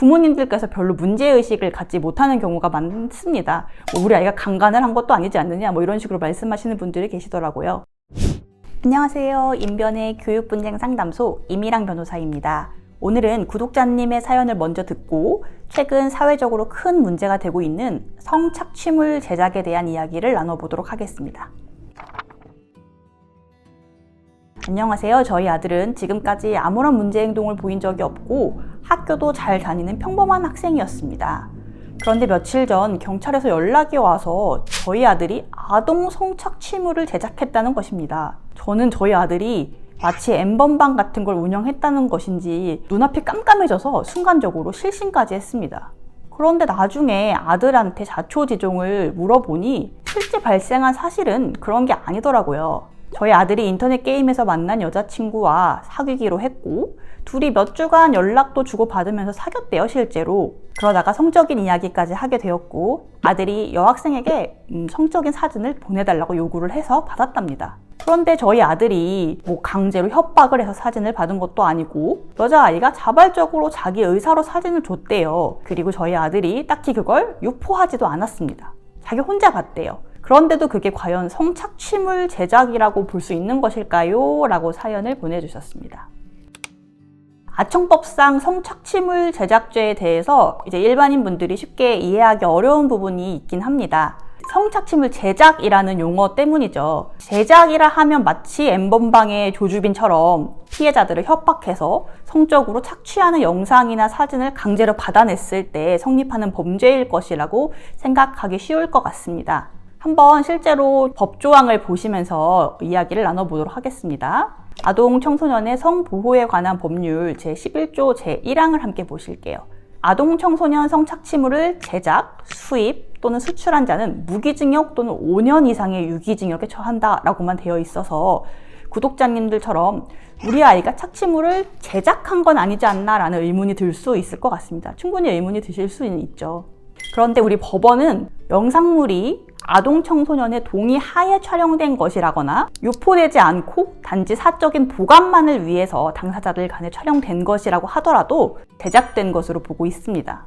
부모님들께서 별로 문제의식을 갖지 못하는 경우가 많습니다. 우리 아이가 강간을 한 것도 아니지 않느냐 이런 식으로 말씀하시는 분들이 계시더라고요. 안녕하세요. 인변의 교육분쟁 상담소 임희랑 변호사입니다. 오늘은 구독자님의 사연을 먼저 듣고 최근 사회적으로 큰 문제가 되고 있는 성착취물 제작에 대한 이야기를 나눠보도록 하겠습니다. 안녕하세요. 저희 아들은 지금까지 아무런 문제 행동을 보인 적이 없고 학교도 잘 다니는 평범한 학생이었습니다. 그런데 며칠 전 경찰에서 연락이 와서 저희 아들이 아동 성착취물을 제작했다는 것입니다. 저는 저희 아들이 마치 N번방 같은 걸 운영했다는 것인지 눈앞이 깜깜해져서 순간적으로 실신까지 했습니다. 그런데 나중에 아들한테 자초지종을 물어보니 실제 발생한 사실은 그런 게 아니더라고요. 저희 아들이 인터넷 게임에서 만난 여자친구와 사귀기로 했고 둘이 몇 주간 연락도 주고받으면서 사귀었대요, 실제로. 그러다가 성적인 이야기까지 하게 되었고 아들이 여학생에게 성적인 사진을 보내달라고 요구를 해서 받았답니다. 그런데 저희 아들이 강제로 협박을 해서 사진을 받은 것도 아니고 여자아이가 자발적으로 자기 의사로 사진을 줬대요. 그리고 저희 아들이 딱히 그걸 유포하지도 않았습니다. 자기 혼자 봤대요. 그런데도 그게 과연 성착취물 제작이라고 볼 수 있는 것일까요? 라고 사연을 보내주셨습니다. 아청법상 성착취물 제작죄에 대해서 이제 일반인 분들이 쉽게 이해하기 어려운 부분이 있긴 합니다. 성착취물 제작이라는 용어 때문이죠. 제작이라 하면 마치 N번방의 조주빈처럼 피해자들을 협박해서 성적으로 착취하는 영상이나 사진을 강제로 받아냈을 때 성립하는 범죄일 것이라고 생각하기 쉬울 것 같습니다. 한번 실제로 법조항을 보시면서 이야기를 나눠보도록 하겠습니다. 아동 청소년의 성보호에 관한 법률 제11조 제1항을 함께 보실게요. 아동 청소년 성착취물을 제작, 수입 또는 수출한 자는 무기징역 또는 5년 이상의 유기징역에 처한다라고만 되어 있어서 구독자님들처럼 우리 아이가 착취물을 제작한 건 아니지 않나 라는 의문이 들 수 있을 것 같습니다. 충분히 의문이 드실 수는 있죠. 그런데 우리 법원은 영상물이 아동 청소년의 동의 하에 촬영된 것이라거나 유포되지 않고 단지 사적인 보관만을 위해서 당사자들 간에 촬영된 것이라고 하더라도 제작된 것으로 보고 있습니다.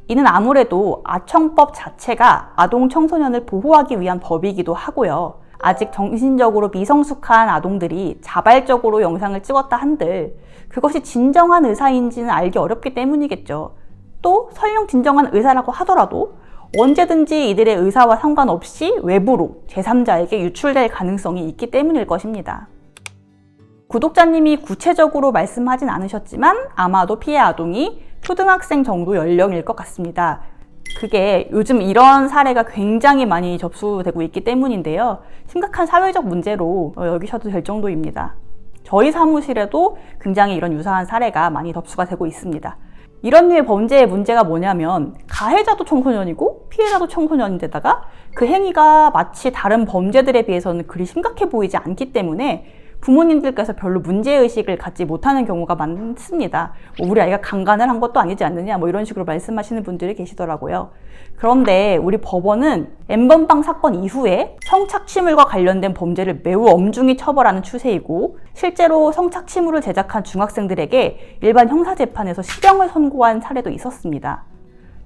이는 아무래도 아청법 자체가 아동 청소년을 보호하기 위한 법이기도 하고요. 아직 정신적으로 미성숙한 아동들이 자발적으로 영상을 찍었다 한들 그것이 진정한 의사인지는 알기 어렵기 때문이겠죠. 또 설령 진정한 의사라고 하더라도 언제든지 이들의 의사와 상관없이 외부로 제3자에게 유출될 가능성이 있기 때문일 것입니다. 구독자님이 구체적으로 말씀하진 않으셨지만 아마도 피해 아동이 초등학생 정도 연령일 것 같습니다. 그게 요즘 이런 사례가 굉장히 많이 접수되고 있기 때문인데요. 심각한 사회적 문제로 여기셔도 될 정도입니다. 저희 사무실에도 굉장히 이런 유사한 사례가 많이 접수가 되고 있습니다. 이런 류의 범죄의 문제가 뭐냐면 가해자도 청소년이고 피해자도 청소년인데다가 그 행위가 마치 다른 범죄들에 비해서는 그리 심각해 보이지 않기 때문에 부모님들께서 별로 문제의식을 갖지 못하는 경우가 많습니다. 우리 아이가 강간을 한 것도 아니지 않느냐 이런 식으로 말씀하시는 분들이 계시더라고요. 그런데 우리 법원은 N번방 사건 이후에 성착취물과 관련된 범죄를 매우 엄중히 처벌하는 추세이고 실제로 성착취물을 제작한 중학생들에게 일반 형사재판에서 실형을 선고한 사례도 있었습니다.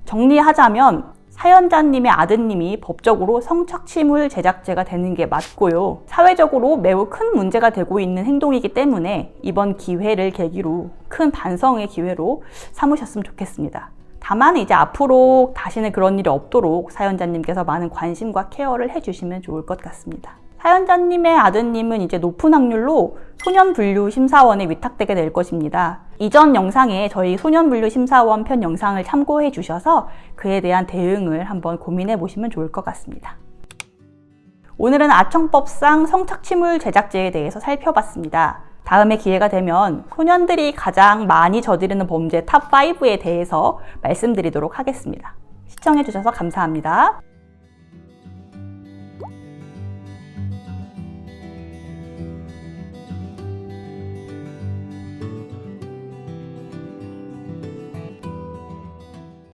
정리하자면 사연자님의 아드님이 법적으로 성착취물 제작죄가 되는 게 맞고요. 사회적으로 매우 큰 문제가 되고 있는 행동이기 때문에 이번 기회를 계기로 큰 반성의 기회로 삼으셨으면 좋겠습니다. 다만 이제 앞으로 다시는 그런 일이 없도록 사연자님께서 많은 관심과 케어를 해주시면 좋을 것 같습니다. 사연자님의 아드님은 이제 높은 확률로 소년분류심사원에 위탁되게 될 것입니다. 이전 영상에 저희 소년분류심사원 편 영상을 참고해 주셔서 그에 대한 대응을 한번 고민해 보시면 좋을 것 같습니다. 오늘은 아청법상 성착취물 제작죄에 대해서 살펴봤습니다. 다음에 기회가 되면 소년들이 가장 많이 저지르는 범죄 탑5에 대해서 말씀드리도록 하겠습니다. 시청해 주셔서 감사합니다.